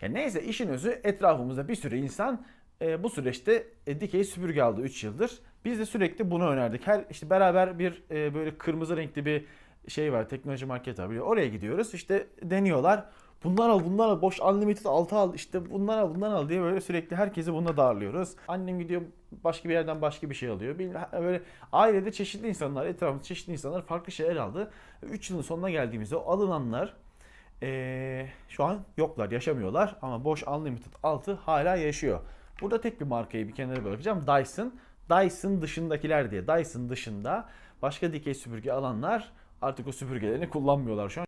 Ya neyse işin özü etrafımızda bir sürü insan bu süreçte dikey süpürge aldı 3 yıldır. Biz de sürekli bunu önerdik. Her işte beraber bir böyle kırmızı renkli bir şey var. Teknoloji market var. Oraya gidiyoruz. İşte deniyorlar. Bundan al, bundan al, boş unlimited altı al, işte bundan al, bundan al diye böyle sürekli herkesi bununla darlıyoruz. Annem gidiyor başka bir yerden başka bir şey alıyor. Böyle ailede çeşitli insanlar, etrafımızda çeşitli insanlar farklı şeyler aldı. 3 yılın sonuna geldiğimizde o alınanlar şu an yoklar, yaşamıyorlar ama Bosch Unlimited 6 hala yaşıyor. Burada tek bir markayı bir kenara bırakacağım. Dyson. Dyson dışındakiler diye. Dyson dışında başka dikey süpürge alanlar artık o süpürgelerini kullanmıyorlar şu an.